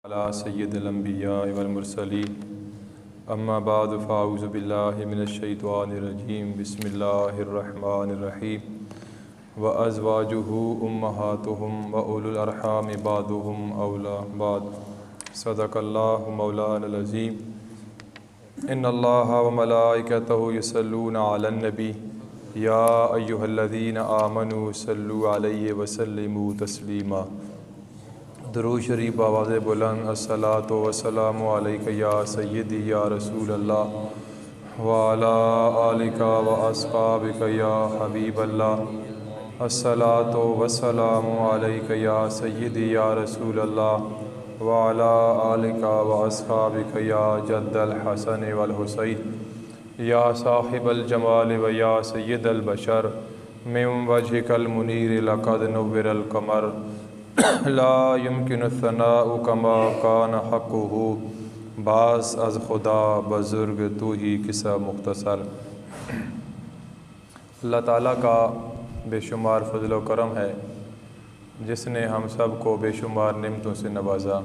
अला सय्यिदिल अंबिया वल मुरसलीन अम्मा बाद फ़ाऊज़ु बिल्लाहि मिनश शैतानिर रजीम बिस्मिल्लाहिर रहमानिर रहीम व अज़वाजुहु उम्महातुहुम व उलुल अरहामि बादुहुम औला बाद सदक़ल्लाहु मौलानल अज़ीम इन्नल्लाहा व मलाइकतहु युसल्लूना अलन नबी या अय्युहल्लज़ीना आमनू सल्लु अलैहि व सल्लिमू तस्लीमा। दुरूद शरीफ आवाज़ बुलंद अस्सलातु वस्सलामु अलैका या सय्यदी या रसूल अल्लाह व अला आलिका व अस्हाबिका या हबीब अल्लाह अस्सलातु वस्सलामु अलैका या सय्यदी या रसूल अल्लाह व अला आलिका व अस्हाबिका या जद्दल हसन वल हुसैन या साहिबल जमाल व या सय्यदल बशर मिन वजहिकल मुनीर लक़द नुव्विरल क़मर ला युमकिनु सनाउ कमा कान हक़्क़ुहु बास अज़ खुदा बुज़ुर्ग तू ही किस्सा मुख्तसर। अल्लाह ताला का बेशुमार फ़ज़ल व करम है जिसने हम सब को बेशुमार नेमतों से नवाजा।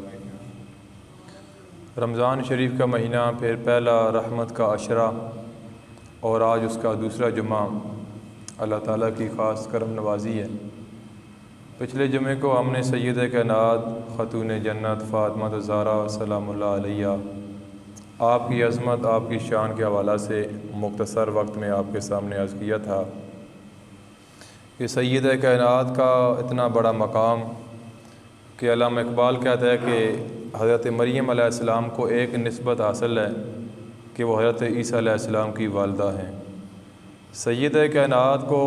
रमज़ान शरीफ का महीना, फिर पहला रहमत का अशरा और आज उसका दूसरा जुमा अल्लाह ताला की ख़ास करम नवाजी है। पिछले जुमे को हमने सय्यद कायनात ख़तून जन्नत फ़ातिमा ज़हरा सलामुल्लाह अलैहा आपकी अज़मत, आपकी शान के हवाला से मुख्तसर वक्त में आपके सामने अर्ज़ किया था कि सय्यद कायनात का इतना बड़ा मकाम कि अल्लामा इक़बाल कहता है कि हज़रत मरियम अलैहिस्सलाम को एक निस्बत हासिल है कि वो हज़रत ईसा अलैहिस्सलाम की वालदा हैं। सय्यद कायनात को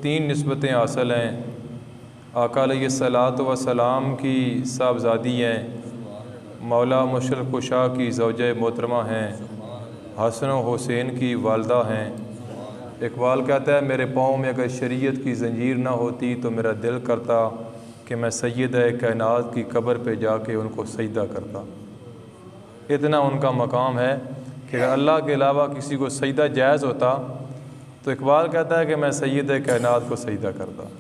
तीन निस्बतें हासिल हैं। आका अलैहिस्सलातु वस्सलाम की साहबजादी हैं, मौला मुशरिक़ कुशा की ज़ौजे मोहतरमा हैं, हसन व हुसैन की वालदा हैं। इक़बाल कहता है मेरे पाँव में अगर शरीयत की ज़ंजीर ना होती तो मेरा दिल करता कि मैं सय्यद कायनात की कब्र पे जाके उनको सजदा करता। इतना उनका मकाम है कि अगर अल्लाह के अलावा किसी को सजदा जायज़ होता तो इक़बाल कहता है कि मैं सय्यद कायनात को सजदा करता।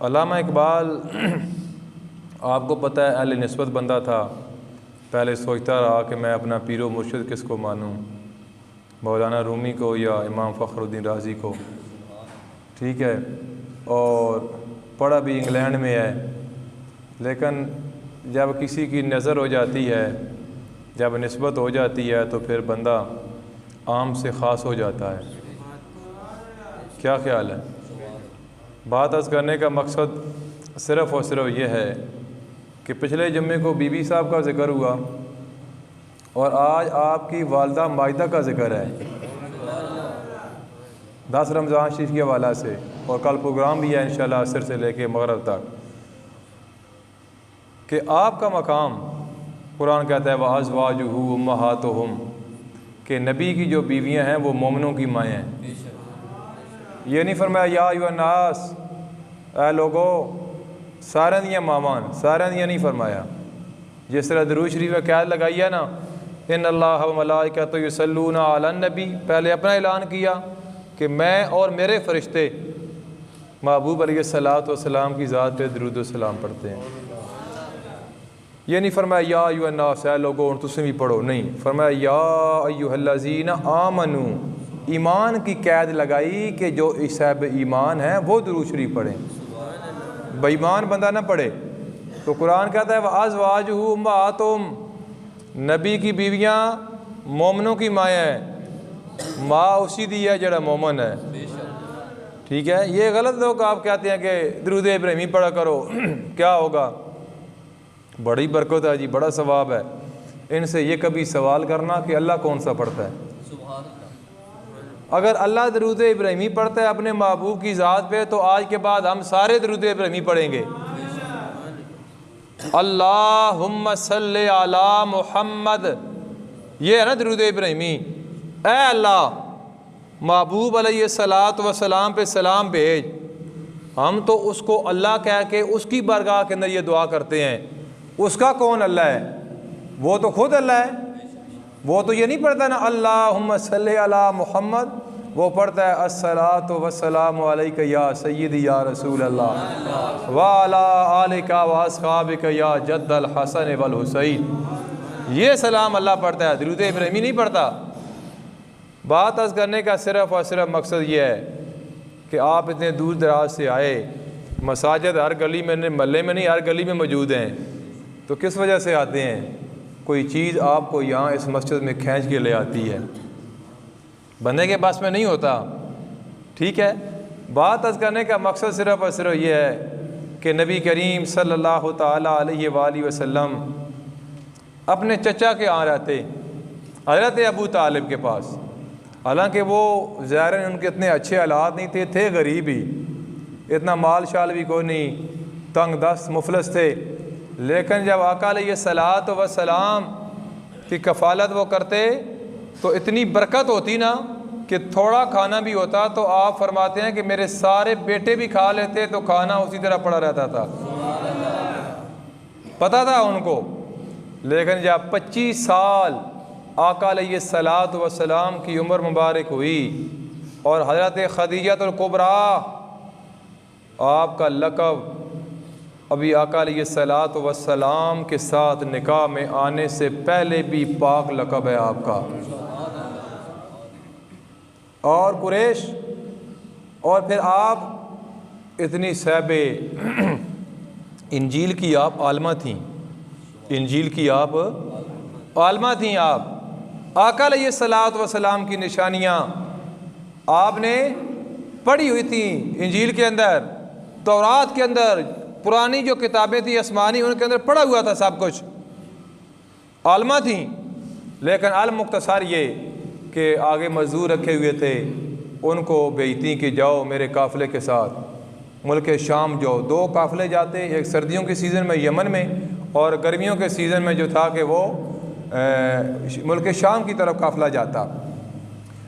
अल्लामा इक़बाल आपको पता है अहले निस्बत बंदा था। पहले सोचता रहा कि मैं अपना पीरो मुर्शिद किसको मानूं, मौलाना रूमी को या इमाम फ़खरुद्दीन राज़ी को, ठीक है, और पढ़ा भी इंग्लैंड में है। लेकिन जब किसी की नज़र हो जाती है, जब निस्बत हो जाती है तो फिर बंदा आम से ख़ास हो जाता है। क्या ख्याल है? बात अर्ज़ करने का मकसद सिर्फ़ और सिर्फ ये है कि पिछले जुम्मे को बीबी साहब का ज़िक्र हुआ और आज आपकी वालदा मायदा का ज़िक्र है 10 रमज़ान शरीफ के हवाला से, और कल प्रोग्राम भी है इंशाअल्लाह असर से लेके मगरिब तक, कि आपका मकाम कुरान कहता है व अज़वाजुहु उम्महातुहुम, कि नबी की जो बीवियाँ हैं वो मोमिनों की माएँ हैं। ये नहीं फरमाया या अय्युहन्नास, ऐ लोगो सारे दियाँ मावान, सारे दियाँ नहीं फरमाया। जिस तरह दुरूद शरीफ में कैद लगाई है ना, इन्नल्लाह व मलाइकतहु युसल्लूना अलन नबी, पहले अपना ऐलान किया कि मैं और मेरे फ़रिश्ते महबूब अलैहिस्सलातु वस्सलाम की ज़ात पे दुरूद व सलाम पढ़ते हैं। ये नहीं फरमाया या अय्युहन्नास, ऐ लोगो तुम भी पढ़ो, नहीं फरमाया या अय्युहल्लज़ीना आमनू, ईमान की कैद लगाई कि जो साहिब ईमान है वो दुरूद शरीफ पढ़ें, बेईमान बंदा ना पढ़े। तो कुरान कहता है वह अज़वाजुहु उम्महातुहुम, नबी की बीवियाँ मोमनों की माएँ हैं, माँ उसी दी है जड़ा मोमन है, ठीक है। ये गलत लोग आप कहते हैं कि दुरूद इब्राहिमी पढ़ा करो क्या होगा, बड़ी बरकत है जी, बड़ा सवाब है। इनसे ये कभी सवाल करना कि अल्लाह कौन सा पढ़ता है। अगर अल्लाह दरूद इब्राहिमी पढ़ता है अपने महबूब की ज़ात पे, तो आज के बाद हम सारे दरूद इब्राहिमी पढ़ेंगे। अल्लाहुम्मा सल्ले अला मुहम्मद, ये है ना दरूद इब्राहिमी। ऐ अल्लाह महबूब अलैहिस्सलातु वस्सलाम पे सलाम भेज। हम तो उसको अल्लाह कह के उसकी बारगाह के अंदर ये दुआ करते हैं। उसका कौन अल्लाह है? वो तो खुद अल्लाह है। वो तो ये नहीं पढ़ता ना अल्लाहुम्मा सल्ले अला मुहम्मद, वो पढ़ता है अस्सलातु वस्सलामु अलैका या सय्यदी या रसूल अल्लाह व अला आलिका व अस्हाबिका या जद्दल हसन वल हुसैन। ये सलाम अल्लाह पढ़ता है, दुरूद इब्राहिमी नहीं पढ़ता। बात अर्ज़ करने का सिर्फ़ और सिर्फ मकसद ये है कि आप इतने दूर दराज से आए, मसाजिद हर गली में, महल्ले में नहीं, हर गली में मौजूद हैं, तो किस वजह से आते हैं? कोई चीज़ आपको यहाँ इस मस्जिद में खींच के ले आती है, बंदे के पास में नहीं होता। ठीक है, बात अर्ज़ करने का मकसद सिर्फ़ और सिर्फ ये है कि नबी करीम सल्लल्लाहु ताला अलैहि वसल्लम अपने चचा के यहाँ रहते हज़रत अबू तालिब के पास। हालांकि वो ज़ाहिरन उनके इतने अच्छे हालात नहीं थे गरीब ही, इतना माल शाल भी कोई नहीं, तंग दस्त मुफलस थे। लेकिन जब आका अलैहिस्सलात व सलाम की कफ़ालत वो करते तो इतनी बरकत होती ना कि थोड़ा खाना भी होता तो आप फरमाते हैं कि मेरे सारे बेटे भी खा लेते तो खाना उसी तरह पड़ा रहता था, पता था उनको। लेकिन जब 25 साल आका अलैहिस्सलात व सलाम की उम्र मुबारक हुई और हज़रत खदीजतुल कुबरा, आपका लक़ब अभी आका अलैहिस्सलात व सलाम के साथ निकाह में आने से पहले भी पाक लक़ब है आपका। और कुरैश, और फिर आप इतनी सहबे इंजील की आप आलमा थीं, इंजील की आप आलमा थीं। आप आका अलैहिस्सलात व सलाम की निशानियाँ आपने पढ़ी हुई थी इंजील के अंदर, तौरात के अंदर, पुरानी जो किताबें थी आसमानी उनके अंदर पढ़ा हुआ था, सब कुछ आलमा थी। लेकिन अल मुख्तसर ये कि आगे मजदूर रखे हुए थे, उनको भेजती कि जाओ मेरे काफ़िले के साथ मुल्क शाम जाओ। 2 काफ़िले जाते, एक सर्दियों के सीज़न में यमन में और गर्मियों के सीज़न में जो था कि वो मुल्क शाम की तरफ काफ़िला जाता।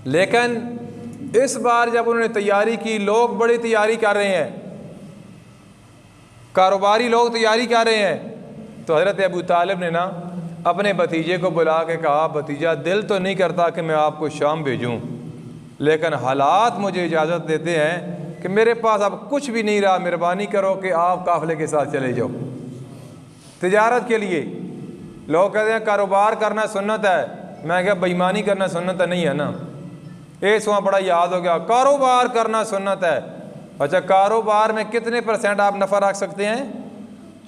लेकिन इस बार जब उन्होंने तैयारी की, लोग बड़ी तैयारी कर रहे हैं, कारोबारी लोग तैयारी कर रहे हैं, तो हज़रत अबू तालिब ने ना अपने भतीजे को बुला के कहा, भतीजा दिल तो नहीं करता कि मैं आपको शाम भेजूं, लेकिन हालात मुझे इजाज़त देते हैं कि मेरे पास अब कुछ भी नहीं रहा, मेहरबानी करो कि आप काफ़िले के साथ चले जाओ तिजारत के लिए। लोग कहते हैं कारोबार करना सुन्नत है, मैं क्या बेईमानी करना सुन्नत नहीं है ना? इस वहाँ बड़ा याद हो गया, कारोबार करना सुन्नत है। अच्छा, कारोबार में कितने % आप नफ़ा रख सकते हैं?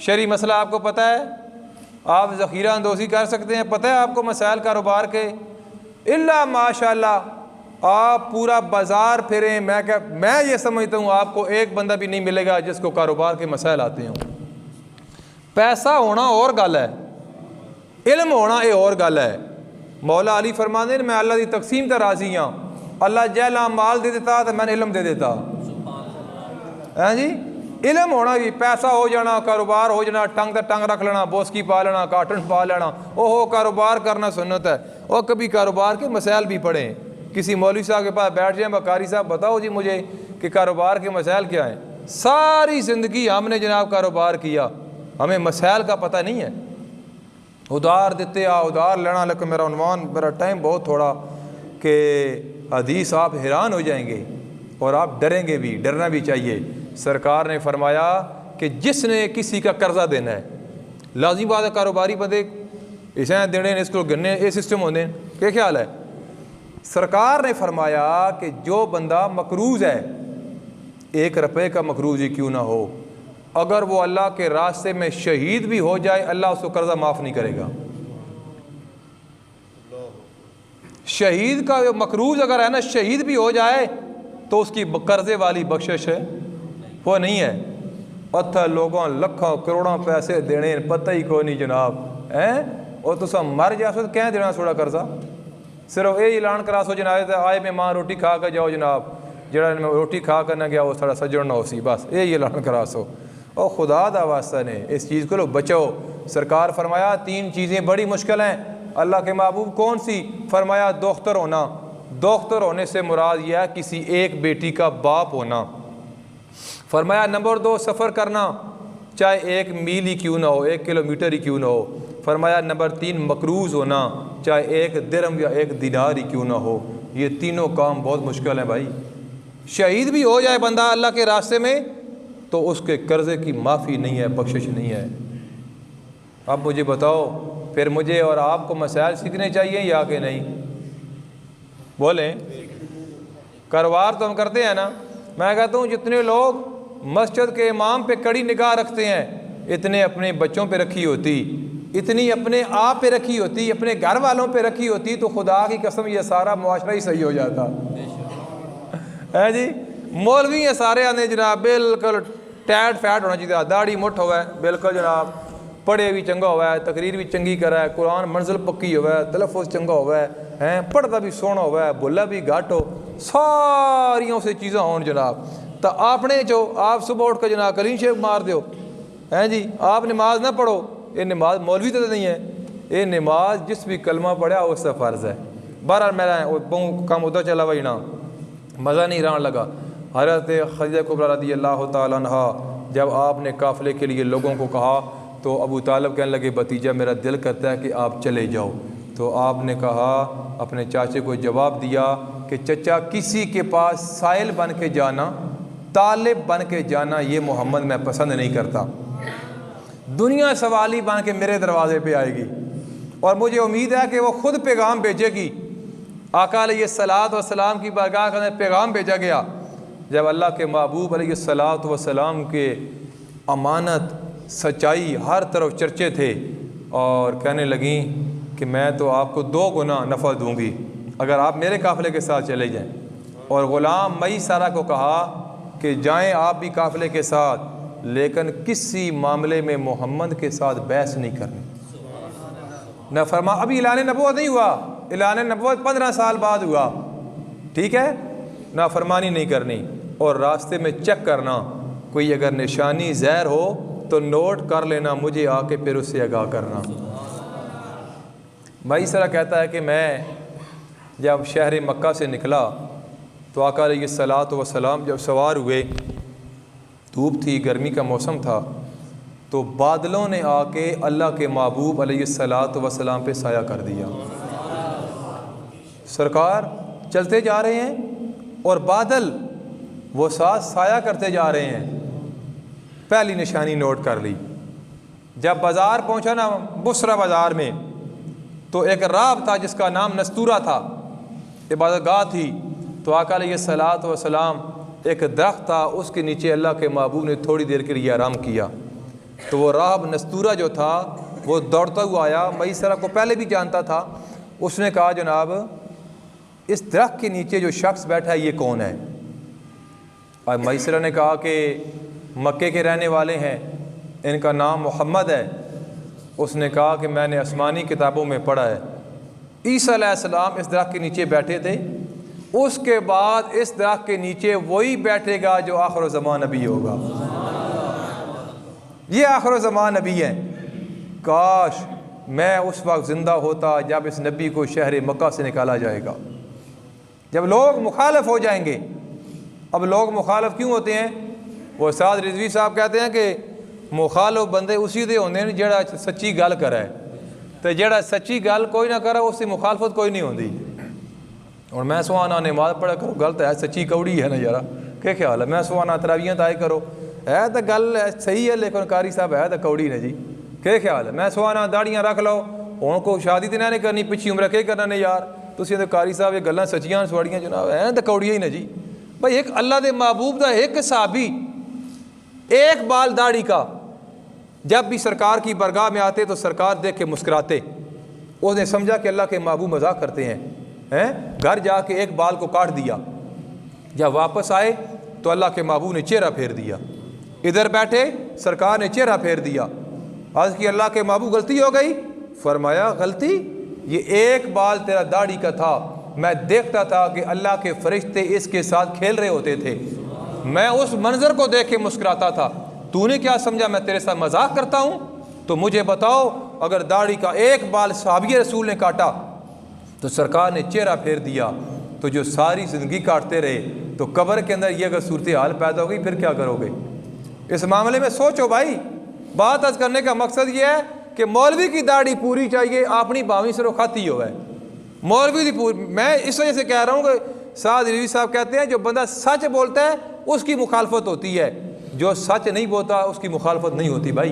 शरी मसला आपको पता है? आप ज़ख़ीरा अंदोज़ी कर सकते हैं? पता है आपको मसाइल कारोबार के? इल्ला माशाअल्लाह आप पूरा बाज़ार फिरें, मैं ये समझता हूँ आपको एक बंदा भी नहीं मिलेगा जिसको कारोबार के मसाइल आते हों। पैसा होना और गल है, इल्म होना ये और गल है। मौला अली फरमाते मैं अल्लाह की तकसीम तो राज़ी हाँ, अल्लाह जैला माल दे देता तो मैंने इल्म दे देता है जी। इल्म होना जी, पैसा हो जाना, कारोबार हो जाना, टंग तो टंग रख लेना, बोसकी पा लेना, काटन पा लेना, ओहो कारोबार करना सुन्नत है। और कभी कारोबार के मसाइल भी पढ़ें, किसी मौलवी साहब के पास बैठ जाए, कारी साहब बताओ जी मुझे कि कारोबार के मसाइल क्या हैं। सारी ज़िंदगी हमने जनाब कारोबार किया, हमें मसाइल का पता नहीं है। उधार देते आ, उधार लेना, लेकिन मेरा टाइम बहुत थोड़ा कि हदीस आप हैरान हो जाएंगे और आप डरेंगे भी, डरना भी चाहिए। सरकार ने फरमाया कि जिसने किसी का कर्जा देना है, लाजिम बात है कारोबारी बंदे इसे देने इसको गिनने ये सिस्टम होने क्या ख्याल है। सरकार ने फरमाया कि जो बंदा मकरूज़ है, 1 रुपये का मकरूज़ ही क्यों ना हो, अगर वो अल्लाह के रास्ते में शहीद भी हो जाए, अल्लाह उसको कर्जा माफ़ नहीं करेगा। शहीद का मकरूज़ अगर है ना, शहीद भी हो जाए तो उसकी कर्जे वाली बख्शिश है वो नहीं है। पत्थर लोगों लखों करोड़ों पैसे देने, पता ही कोई नहीं जनाब हैं, और तुसा मर जाओ तो क्या देना थोड़ा कर्जा। सिर्फ ये ऐलान करा सो जनाब आए मेहमान रोटी खा कर जाओ, जनाब जरा रोटी खा कर ना गया वो थोड़ा सजड़ ना हो सी, बस यही ऐलान करा सो। और खुदा दा वास्ता ने इस चीज़ को लो बचाओ। सरकार फरमाया 3 चीज़ें बड़ी मुश्किल हैं। अल्लाह के महबूब कौन सी? फरमाया दोख्तर होना। दोख्तर होने से मुराद यह है किसी एक बेटी का बाप होना। फरमाया नंबर 2 सफ़र करना, चाहे 1 मील ही क्यों ना हो, 1 किलोमीटर ही क्यों ना हो। फरमाया नंबर 3 मकरूज़ होना, चाहे 1 दिरहम या 1 दिनार ही क्यों ना हो। ये तीनों काम बहुत मुश्किल हैं भाई। शहीद भी हो जाए बंदा अल्लाह के रास्ते में तो उसके कर्ज़े की माफ़ी नहीं है, बख्शिश नहीं है। अब मुझे बताओ, फिर मुझे और आपको मसाइल सीखने चाहिए या कि नहीं? बोलें। कारोबार तो हम करते हैं ना। मैं कहता हूँ जितने लोग मस्जिद के इमाम पे कड़ी निगाह रखते हैं, इतने अपने बच्चों पे रखी होती, इतनी अपने आप पे रखी होती, अपने घर वालों पे रखी होती, तो खुदा की कसम ये सारा मुआशरा ही सही हो जाता है जी। मौलवी हैं सारे आने जनाब, बिल्कुल टैट फैट होना चाहिए, दाढ़ी मुठ हुआ है बिल्कुल जनाब, पढ़े भी चंगा हुआ है, तकरीर भी चंगी करा है, कुरान मंजिल पक्की हुआ है, तलफ़ुज़ चंगा हुआ है, पढ़ता भी सोहना हुआ है, बोला भी घट हो, सारियों से चीज़ें होन जनाब। तो आपने जो आप सुबह उठ कर जनाब कलीन शेख मार दो हैं जी, आप नमाज ना पढ़ो, ये नमाज मौलवी तो नहीं है, ये नमाज जिस भी कलमा पढ़ा उसका फ़र्ज़ है। बहरहाल मेरा बहुत कम उधर चला वही ना, मज़ा नहीं रहने लगा। हज़रत खदीजा कुबरा रज़ियल्लाहु ताला अन्हा जब आपने काफ़िले के लिए लोगों को कहा तो अबू तालिब कहने लगे, भतीजा मेरा दिल करता है कि आप चले जाओ। तो आपने कहा, अपने चाचे को जवाब दिया कि चचा किसी के पास साइल बन के जाना, तालिब बन के जाना, ये मोहम्मद मैं पसंद नहीं करता। दुनिया सवाली बन के मेरे दरवाज़े पे आएगी और मुझे उम्मीद है कि वो ख़ुद पैगाम भेजेगी। आका अलैहिस्सलात व सलाम की बारगाह का पैगाम भेजा गया जब अल्लाह के महबूब अलैहिस्सलात व सलाम के अमानत सच्चाई हर तरफ चर्चे थे और कहने लगी कि मैं तो आपको 2 गुना नफ़ा दूंगी अगर आप मेरे काफ़िले के साथ चले जाएं। और ग़ुलाम मई सारा को कहा कि जाएं आप भी काफ़िले के साथ, लेकिन किसी मामले में मोहम्मद के साथ बहस नहीं करनी। न फरमा अभी ऐलान नबूवत नहीं हुआ, ऐलान नबूवत 15 साल बाद हुआ, ठीक है। ना फरमानी नहीं करनी और रास्ते में चेक करना, कोई अगर निशानी ज़हर हो तो नोट कर लेना, मुझे आके फिर उससे आगाह करना। भाई सरा कहता है कि मैं जब शहर मक्का से निकला तो आका अलैहिस्सलातु वस्सलाम जब सवार हुए, धूप थी, गर्मी का मौसम था, तो बादलों ने आके अल्लाह के महबूब अलैहिस्सलातु वस्सलाम पे साया कर दिया। सरकार चलते जा रहे हैं और बादल वो साथ साया करते जा रहे हैं। पहली निशानी नोट कर ली। जब बाज़ार पहुंचा ना, बुसरा बाज़ार में, तो एक राब था जिसका नाम नस्तूरा था, इबादतगाह थी। तो आका अलैहिस्सलातु वस्सलाम, एक दरख्त था, उसके नीचे अल्लाह के महबूब ने थोड़ी देर के लिए आराम किया। तो वो राब नस्तूरा जो था वो दौड़ता हुआ आया, मैसरा को पहले भी जानता था। उसने कहा, जनाब इस दरख्त के नीचे जो शख्स बैठा है ये कौन है? और मैसरा ने कहा कि मक्के के रहने वाले हैं, इनका नाम मोहम्मद है। उसने कहा कि मैंने आसमानी किताबों में पढ़ा है ईसा अलैहिस्सलाम इस दरख्त के नीचे बैठे थे, उसके बाद इस दरख्त के नीचे वही बैठेगा जो आखिर ज़मान नबी होगा। ये आखिर ज़मान नबी है। काश मैं उस वक्त ज़िंदा होता जब इस नबी को शहर मक्का से निकाला जाएगा, जब लोग मुखालिफ हो जाएंगे। अब लोग मुखालिफ क्यों होते हैं? वो उस्ताद रिजवी साहब कहते हैं कि मुखालिफ बंदे उसी दे होंगे जेड़ा सच्ची गल करे, तो जेड़ा सच्ची गल कोई ना करे उसकी मुखालफत कोई नहीं होती। और मैं सुहाना नमाज पढ़ा करो, गलत है, सच्ची कौड़ी है ना यारा, क्या ख्याल है? मैं सुहाना तरावियाँ ताए करो, है तो गल सही है, लेकिन कारी साहब है तो कौड़ी ने जी, क्या ख्याल है? मैं सुहाना दाड़ियाँ रख लो, उनको शादी तो नहीं करनी, पिछी उम्र क्या करना ने यार, तुसीं तो कारी साहब ये गल्लां सच्चियां सुआड़ियां जनाब है तो कौड़ियाँ ही ने जी। भाई एक अल्लाह के महबूब का एक सहाबी एक बाल दाढ़ी का जब भी सरकार की बरगाह में आते तो सरकार देख के मुस्कुराते। उसने समझा कि अल्लाह के महबूब मजाक करते हैं, घर जाके एक बाल को काट दिया। जब वापस आए तो अल्लाह के महबूब ने चेहरा फेर दिया, इधर बैठे सरकार ने चेहरा फेर दिया। आज की अल्लाह के महबूब गलती हो गई। फरमाया गलती, ये एक बाल तेरा दाढ़ी का था, मैं देखता था कि अल्लाह के फरिश्ते इसके साथ खेल रहे होते थे, मैं उस मंजर को देख के मुस्कुराता था। तूने क्या समझा मैं तेरे साथ मजाक करता हूँ? तो मुझे बताओ, अगर दाढ़ी का एक बाल सहाबी रसूल ने काटा तो सरकार ने चेहरा फेर दिया, तो जो सारी ज़िंदगी काटते रहे तो कब्र के अंदर ये अगर सूरत हाल पैदा हो गई फिर क्या करोगे? इस मामले में सोचो भाई। बात आज करने का मकसद ये है कि मौलवी की दाढ़ी पूरी चाहिए, अपनी बावी से खाती हो है, मौलवी दी पूरी, मैं इस वजह से कह रहा हूँ कि साद रिजवी साहब कहते हैं जो बंदा सच बोलता है उसकी मुखालफत होती है, जो सच नहीं बोलता उसकी मुखालफत नहीं होती भाई।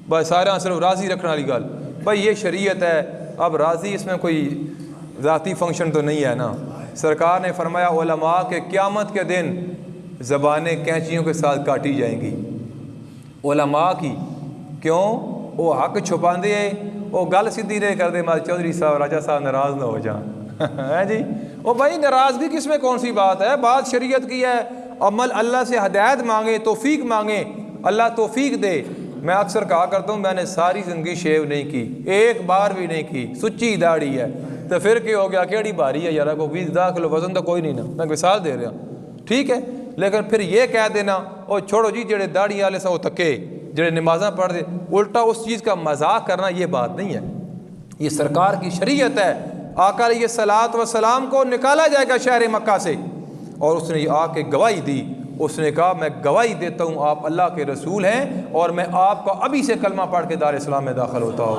बस सारा सिर्फ राज़ी रखने वाली गल भाई, ये शरीयत है। अब राज़ी इसमें कोई ज़ाती फंक्शन तो नहीं है ना। सरकार ने फरमाया उलमा के क़यामत के दिन ज़बानें कैंचियों के साथ काटी जाएंगी उलमा की। क्यों? वो हक छुपाते हैं, वो गल सीधी नहीं करते। मार चौधरी साहब राजा साहब नाराज़ ना हो जाए है जी। वो भाई नाराज़गी किस में कौन सी बात है, बात शरीयत की है। अमल अल्लाह से हदायत मांगे, तौफीक मांगे, अल्लाह तौफीक दे। मैं अक्सर कहा करता हूँ मैंने सारी ज़िंदगी शेव नहीं की, एक बार भी नहीं की, सुच्ची दाढ़ी है, तो फिर क्या हो गया, केड़ी भारी है यार, को 20 किलो वजन तो कोई नहीं ना, मैं मिसाल दे रहा, ठीक है। लेकिन फिर ये कह देना और छोड़ो जी जेड़े दाढ़ी वाले से वो तके जेड़े नमाज़ा पढ़ते, उल्टा उस चीज़ का मजाक करना ये बात नहीं है, ये सरकार की शरीयत है। आका अलैहिस्सलात व सलाम को निकाला जाएगा शहर मक्का से, और उसने आके गवाही दी, उसने कहा मैं गवाही देता हूँ आप अल्लाह के रसूल हैं और मैं आपका अभी से कलमा पढ़ के दार इस्लाम में दाखिल होता हूँ।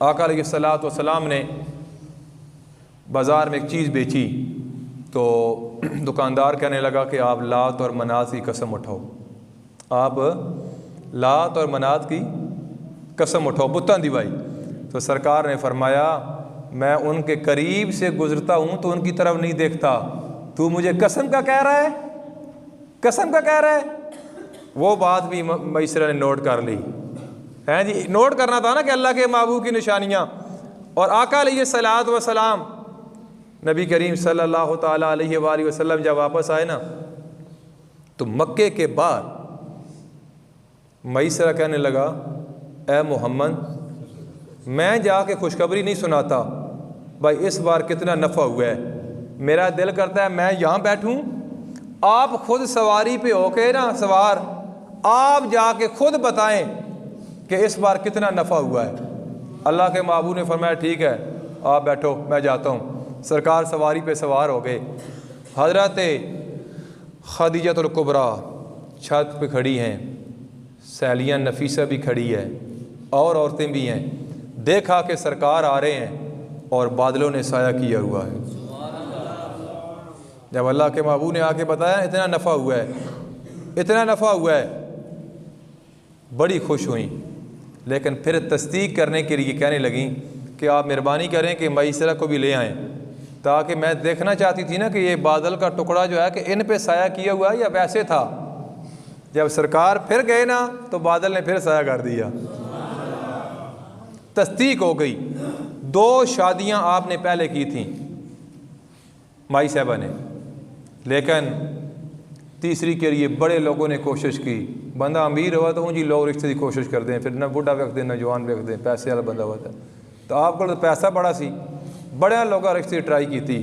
आका अलैहिस्सलात व सलाम ने बाज़ार में एक चीज़ बेची तो दुकानदार कहने लगा कि आप लात और मनात की कसम उठाओ, आप लात और मनात की कसम उठाओ, बुत्तां दी भाई। तो सरकार ने फरमाया मैं उनके करीब से गुजरता हूँ तो उनकी तरफ नहीं देखता, तू मुझे कसम का कह रहा है, कसम का कह रहा है। वो बात भी मैसरा ने नोट कर ली है जी, नोट करना था ना कि अल्लाह के महबूब की निशानियाँ। और आका अलैहिस्सलात व सलाम नबी करीम सल्लल्लाहु ताला अलैहि वसल्लम जब वापस आए ना तो मक्के के बाद मैसरा कहने लगा ए मोहम्मद मैं जाके खुशखबरी नहीं सुनाता भाई इस बार कितना नफ़ा हुआ है, मेरा दिल करता है मैं यहाँ बैठूँ, आप खुद सवारी पे होके ना सवार, आप जाके खुद बताएं कि इस बार कितना नफ़ा हुआ है। अल्लाह के महबूब ने फरमाया ठीक है आप बैठो मैं जाता हूँ। सरकार सवारी पे सवार हो गए। हज़रत खदीजतुल कुबरा छत पे खड़ी हैं, सैलिया नफीसा भी खड़ी है और औरतें भी हैं। देखा कि सरकार आ रहे हैं और बादलों ने साया किया हुआ है। जब अल्लाह के महबूब ने आके बताया इतना नफ़ा हुआ है, इतना नफ़ा हुआ है, बड़ी खुश हुई। लेकिन फिर तस्दीक करने के लिए कहने लगी कि आप मेहरबानी करें कि मैसरा को भी ले आएँ, ताकि मैं देखना चाहती थी ना कि ये बादल का टुकड़ा जो है कि इन पे साया किया हुआ है या वैसे था। जब सरकार फिर गए ना तो बादल ने फिर साया कर दिया, तस्दीक हो गई। 2 शादियां आपने पहले की थी माई साहबा ने, लेकिन तीसरी के लिए बड़े लोगों ने कोशिश की। बंदा अमीर हुआ तो ऊँची लोग रिश्ते की कोशिश करते हैं, फिर न बुढ़ा व्यक्ति न जवान व्यक्ति, पैसे वाला बंदा होता है। तो आपको तो पैसा बड़ा सी, बड़े लोगों रिश्ते ट्राई की थी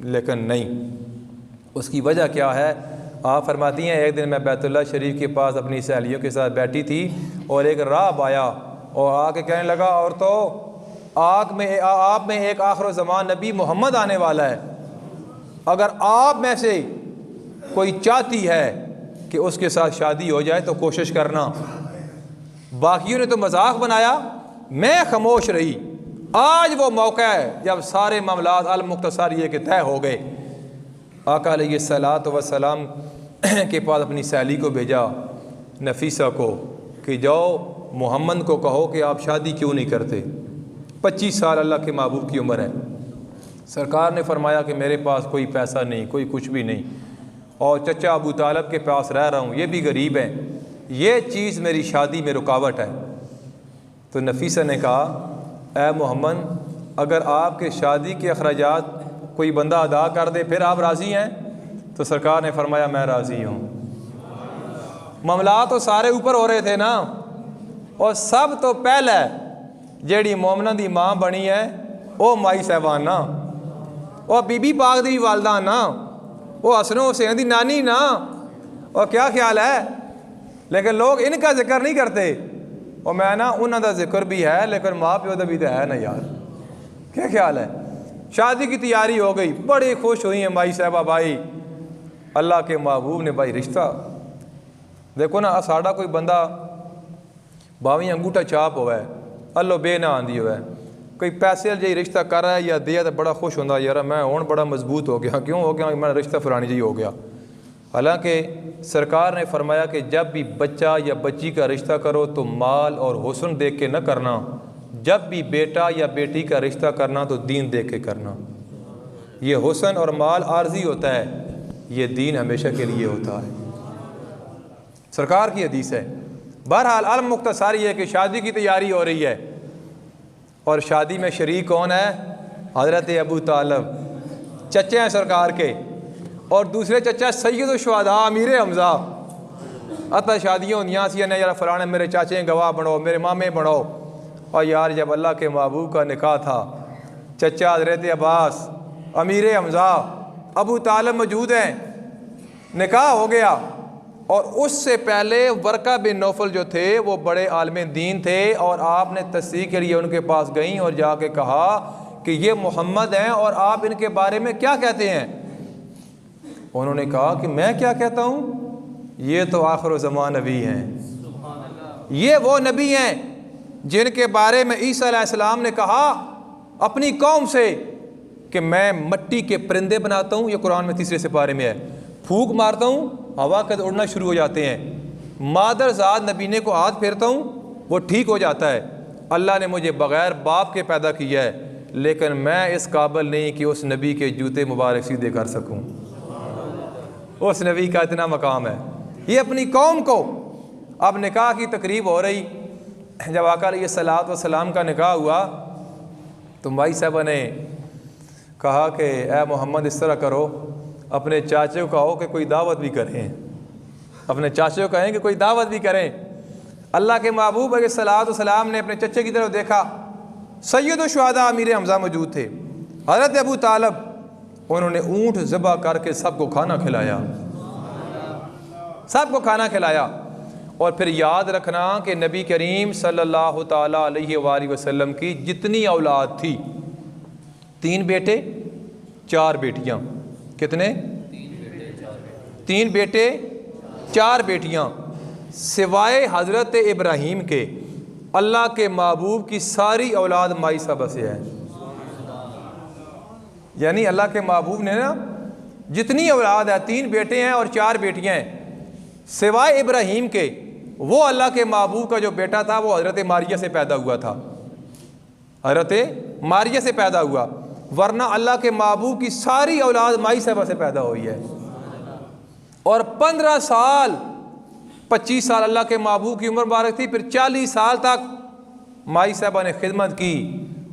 लेकिन नहीं। उसकी वजह क्या है? आप फरमाती हैं एक दिन मैं बैतुल्लाह शरीफ के पास अपनी सहेलियों के साथ बैठी थी और एक राहब आया और आके कहने लगा और तो आप में एक आखिर ज़मान नबी मोहम्मद आने वाला है, अगर आप में से कोई चाहती है कि उसके साथ शादी हो जाए तो कोशिश करना। बाकियों ने तो मजाक बनाया, मैं खामोश रही। आज वो मौका है जब सारे मामलात अल मुख्तसर ये के तय हो गए। आका अलैहिस्सलातु वस्सलाम के पास अपनी सहेली को भेजा नफीसा को कि जाओ मोहम्मद को कहो कि आप शादी क्यों नहीं करते। 25 साल अल्लाह के महबूब की उम्र है। सरकार ने फरमाया कि मेरे पास कोई पैसा नहीं, कोई कुछ भी नहीं, और चचा अबू तालब के पास रह रहा हूँ, ये भी गरीब है, ये चीज़ मेरी शादी में रुकावट है। तो नफीसा ने कहा ए मोहम्मद अगर आपके शादी के अखराजात कोई बंदा अदा कर दे फिर आप राज़ी हैं? तो सरकार ने फरमाया मैं राज़ी हूँ। मामला तो सारे ऊपर हो रहे थे ना, और सब तो पहले जेड़ी मोमना दी माँ बनी है वो माई साहबान ना, और बीबी पाक दी वालदा ना, वो हसनो हुसैन दी नानी ना, और क्या ख्याल है। लेकिन लोग इनका जिक्र नहीं करते, और मैं ना उन्होंने जिक्र भी है लेकिन माँ प्यो का भी तो है ना यार, क्या ख्याल है। शादी की तैयारी हो गई, बड़ी खुश हुई है माई साहबा। भाई अल्लाह के महबूब ने भाई रिश्ता देखो ना, साड़ा कोई बंदा बावी अंगूठा छाप हुआ है, अल्लो बे ना आंदी हुआ है, कोई पैसे जी रिश्ता कर रहा है या दिया तो बड़ा खुश होंदा यार मैं हूँ बड़ा मजबूत हो गया, क्यों हो गया, मेरा रिश्ता फलानी जी हो गया। हालांकि सरकार ने फरमाया कि जब भी बच्चा या बच्ची का रिश्ता करो तो माल और हुस्न देख के न करना, जब भी बेटा या बेटी का रिश्ता करना तो दीन देख के करना। ये हुस्न और माल आर्जी होता है, ये दीन हमेशा के लिए होता है। सरकार की हदीस है। बहरहाल अल मुख्तसर ये है कि शादी की तैयारी हो रही है और शादी में शरीक कौन है? हज़रत अबू तालब, चचे हैं सरकार के, और दूसरे चचा सैयद शुहदा अमीर हमज़ा। अतः शादियाँ होंदियाँ सी ने यार फलाने मेरे चाचे गवाह बनो, मेरे मामे बनो। और यार जब अल्लाह के महबूब का निकाह था, चचा हज़रत अब्बास अमीर हमज़ा अबू तालब मौजूद हैं, निकाह हो गया। और उससे पहले वर्का बिन नौफल जो थे वो बड़े आलिम दीन थे और आपने तस्दीक के लिए उनके पास गई और जाके कहा कि ये मोहम्मद हैं और आप इनके बारे में क्या कहते हैं? उन्होंने कहा कि मैं क्या कहता हूँ, ये तो आखिर ज़मान नबी हैं, ये वो नबी हैं जिनके बारे में ईसा अलैहिस्सलाम ने कहा अपनी कौम से कि मैं मिट्टी के परिंदे बनाता हूँ। ये कुरान में 3 सिपारे में है। फूंक मारता हूँ, हवा के उड़ना शुरू हो जाते हैं। मादरजाद नबीने को हाथ फेरता हूँ, वो ठीक हो जाता है। अल्लाह ने मुझे बग़ैर बाप के पैदा किया है, लेकिन मैं इस काबिल नहीं कि उस नबी के जूते मुबारक सीधे कर सकूँ। उस नबी का इतना मकाम है। ये अपनी कौम को, अब निकाह की तकरीब हो रही, जब आका अलैहिस्सलातु वस्सलाम का निकाह हुआ तो भाई साहब ने कहा कि ए मोहम्मद इस तरह करो, अपने चाचे को कहो कि कोई दावत भी करें, अपने चाचे को कहें कि कोई दावत भी करें। अल्लाह के महबूब अलैहिस्सलातु वस्सलाम ने अपने चचे की तरफ देखा, सैयद शुहदा अमीर हमज़ा मौजूद थे, हज़रत अबू तालब। उन्होंने ऊँट ज़बह करके सबको खाना खिलाया, सबको खाना खिलाया। और फिर याद रखना कि नबी करीम सल्लल्लाहु ताला अलैहि वसल्लम की जितनी औलाद थी, 3 बेटे 4 बेटियाँ। कितने? 3 बेटे 4 बेटियाँ, सिवाय हज़रत इब्राहीम के अल्लाह के महबूब की सारी औलाद माई साहबा से है। यानी अल्लाह के महबूब ने ना जितनी औलाद है, 3 बेटे हैं और 4 बेटियाँ हैं, सिवाय इब्राहीम के, वो अल्लाह के महबूब का जो बेटा था वो हज़रत मारिया से पैदा हुआ था, हज़रत मारिया से पैदा हुआ। वरना अल्लाह के महबूब की सारी औलाद माई साहबा से पैदा हुई है। और 15 साल 25 साल अल्लाह के महबूब की उम्र मुबारक थी, फिर 40 साल तक माई साहबा ने खिदमत की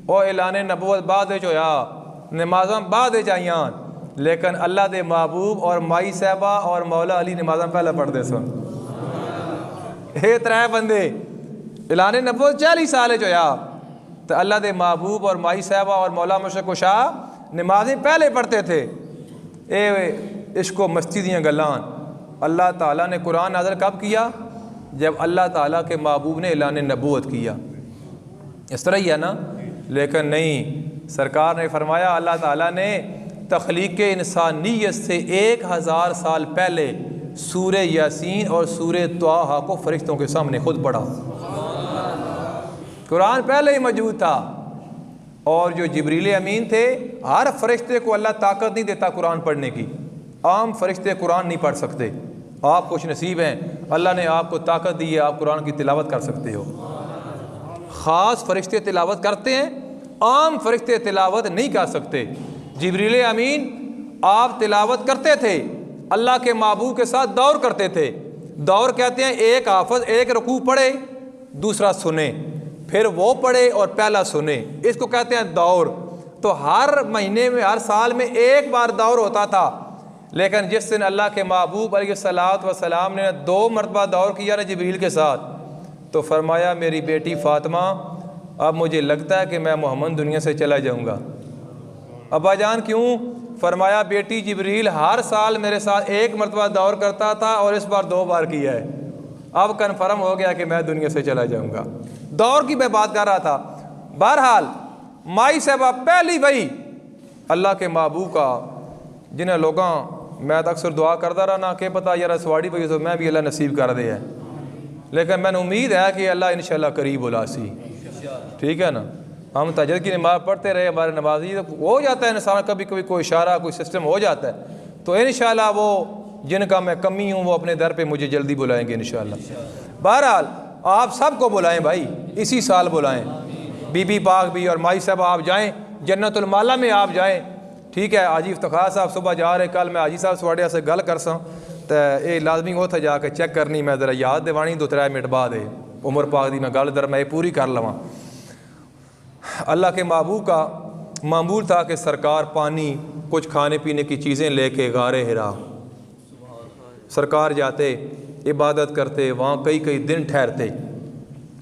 और ऐलान नबूवत बाद होया, नमाज़ां बाद जाइयान, लेकिन अल्लाह के महबूब और माई साहबा और मौला अली नमाज़ां पहले पढ़ते सुन। ये 3 बंदे ऐलान नबूवत 40 साल होया तो अल्लाह के महबूब और माई साहबा और मौला मुशक शाह नमाज़ें पहले पढ़ते थे। ए इश्को मस्ती दियाँ गल्लां अल्लाह ताला ने कुरान नाज़िल कब किया? जब अल्लाह ताला के महबूब ने ऐलान नबूवत किया। इस तरह ही है ना। लेकिन नहीं, सरकार ने फरमाया, अल्लाह ताला ने तख्लीक इंसानियत से 1000 साल पहले सूरे यासीन और सूरे त्वाहा को फरिश्तों के सामने खुद पढ़ा। कुरान पहले ही मौजूद था। और जो जिब्रील अमीन थे, हर फरिश्ते को अल्लाह ताकत नहीं देता कुरान पढ़ने की। आम फरिश्ते कुरान नहीं पढ़ सकते। आप खुश नसीब हैं, अल्लाह ने आपको ताकत दी है, आप कुरान की तिलावत कर सकते हो। ख़ास फरिश्ते तिलावत करते हैं, आम फरिश्ते तिलावत नहीं कर सकते। जिब्रील अमीन आप तिलावत करते थे, अल्लाह के महबूब के साथ दौर करते थे। दौर कहते हैं एक हाफिज एक रुकू पढ़े, दूसरा सुने, फिर वो पढ़े और पहला सुने, इसको कहते हैं दौर। तो हर महीने में, हर साल में एक बार दौर होता था। लेकिन जिस दिन अल्लाह के महबूब अलैहिस्सलातु वस्सलाम ने 2 मरतबा दौर किया ना जिब्रील के साथ, तो फरमाया मेरी बेटी फ़ातिमा, अब मुझे लगता है कि मैं मोहम्मद दुनिया से चला जाऊँगा। अब्बा जान क्यों? फरमाया बेटी जिब्रील हर साल मेरे साथ 1 मरतबा दौर करता था और इस बार 2 बार किया है। अब कन्फर्म हो गया कि मैं दुनिया से चला जाऊँगा। दौर की मैं बात कर रहा था। बहरहाल माई साहबा पहली वही अल्लाह के महबूब का, जिन्हें लोगों मैं तो अक्सर दुआ करता रहा ना कि पता यार सवाड़ी पई तो मैं भी अल्लाह नसीब कर दे है। लेकिन मैंने उम्मीद है कि अल्लाह इंशाअल्लाह करीब बुलासी, ठीक है ना। हम तहज्जुद की नमाज़ पढ़ते रहे, हमारे नमाजी, तो हो जाता है इंसान कभी कभी कोई इशारा कोई सिस्टम हो जाता है, तो इंशाल्लाह वो जिनका मैं कमी हूँ वो अपने दर पे मुझे जल्दी बुलाएंगे इंशाल्लाह। बहरहाल आप सबको बुलाएं भाई, इसी साल बुलाएं, बीबी पाक भी और माई साहब आप जाएँ जन्नतुल माला में आप जाएँ, ठीक है। हाजी इफ्तिखार साहब सुबह जा रहे, कल मैं हाजी साहब सवाड़िया से गल कर सा तो ये लाजमी उत्थे जाके चेक करनी, मैं ज़रा याद दिवानी 2-3 मिनट बाद उमर पाक दी मैं गल दर मैं पूरी कर लवां। अल्लाह के महबूब का मामूल था कि सरकार पानी कुछ खाने पीने की चीज़ें लेके गारे हिरा सरकार जाते, इबादत करते, वहाँ कई कई दिन ठहरते।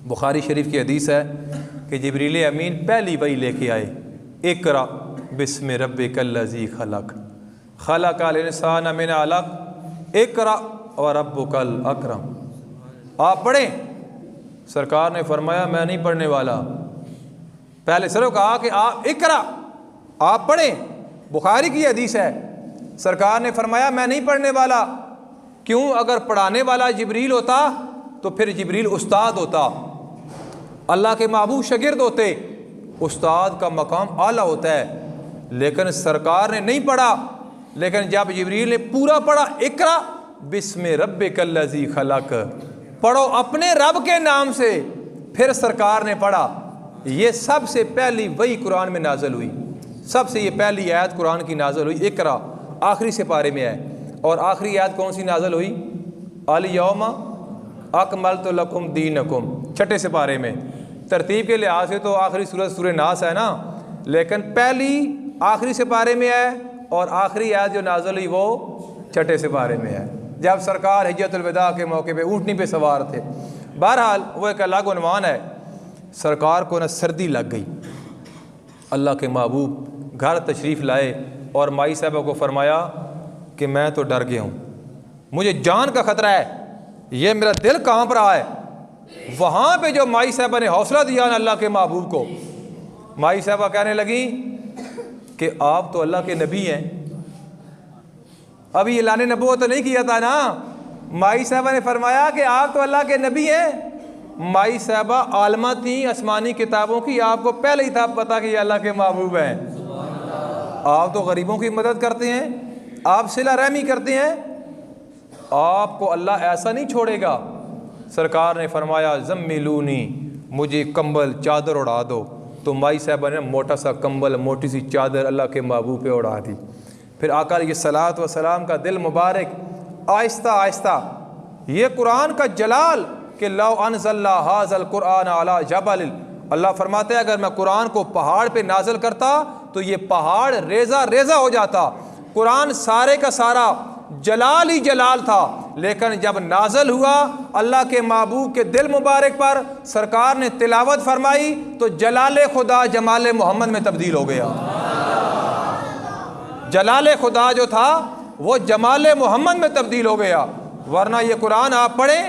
बुखारी शरीफ की हदीस है कि जिब्रील अमीन पहली वही लेके आए, इक़रा बिस्मि रब्बिकल्लज़ी खलक़ खलक़ल इंसान मिन अलक़ इक़रा व रब्बुकल अकरम। आप पढ़ें। सरकार ने फरमाया मैं नहीं पढ़ने वाला। पहले सिर्फ कहा कि आप इक़रा, आप पढ़ें। बुखारी की हदीस है, सरकार ने फरमाया मैं नहीं पढ़ने वाला। क्यों? अगर पढ़ाने वाला जिब्रील होता तो फिर जिब्रील उस्ताद होता, अल्लाह के महबूब शागिर्द होते, उस्ताद का मकाम आला होता है। लेकिन सरकार ने नहीं पढ़ा, लेकिन जब जिब्रील ने पूरा पढ़ा, इक़रा बिस्मि रब्बिकल्लज़ी खलक़, पढ़ो अपने रब के नाम से, फिर सरकार ने पढ़ा। ये सबसे पहली वही कुरान में नाज़िल हुई, सबसे ये पहली आयत कुरान की नाज़िल हुई इक़रा, आखिरी सिपारे में है। और आखिरी आयत कौन सी नाज़िल हुई? अल यौमा अकमलतु लकुम दीनकुम, छठे सिपारे में। तरतीब के लिहाज से तो आखिरी सूरत सूरह नास है ना, लेकिन पहली आखिरी सिपारे में है और आखिरी आयत जो नाज़िल हुई वो छठे सिपारे में है, जब सरकार हिज्जतुल विदा के मौके पे ऊँटनी पे सवार थे। बहरहाल वो एक अलग उन्वान है। सरकार को न सर्दी लग गई, अल्लाह के महबूब घर तशरीफ़ लाए और माई साहबा को फरमाया कि मैं तो डर गया हूँ, मुझे जान का ख़तरा है, ये मेरा दिल कांप रहा है। वहाँ पे जो माई साहबा ने हौसला दिया ना अल्लाह के महबूब को, माई साहबा कहने लगी कि आप तो अल्लाह के नबी हैं। अभी ऐलान नबूवत तो नहीं किया था ना। माई साहबा ने फरमाया कि आप तो अल्लाह के नबी हैं। माई साहबा आलमा थी आसमानी किताबों की, आपको पहले ही था पता कि ये अल्लाह के महबूब हैं। आप तो गरीबों की मदद करते हैं, आप सिला रहमी करते हैं, आपको अल्लाह ऐसा नहीं छोड़ेगा। सरकार ने फरमाया ज़म्मिलूनी, मुझे कंबल चादर उड़ा दो। तो माई साहबा ने मोटा सा कंबल मोटी सी चादर अल्लाह के महबूब पे उड़ा दी। फिर आका अलैहिस्सलात व सलाम का दिल मुबारक आहिस्ता आहिस्ता, ये कुरान का जलाल कि लौ अनज़लना हाज़ल कुरान अला जबल, अल्लाह फरमाते हैं अगर मैं कुरान को पहाड़ पे नाज़िल करता तो ये पहाड़ रेज़ा रेज़ा हो जाता। कुरान सारे का सारा जलाल ही जलाल था, लेकिन जब नाज़िल हुआ अल्लाह के महबूब के दिल मुबारक पर, सरकार ने तिलावत फरमाई तो जलाल खुदा जमाल मोहम्मद में तब्दील हो गया। जलाल खुदा जो था वो जमाल मोहम्मद में तब्दील हो गया। वरना ये कुरान आप पढ़ें,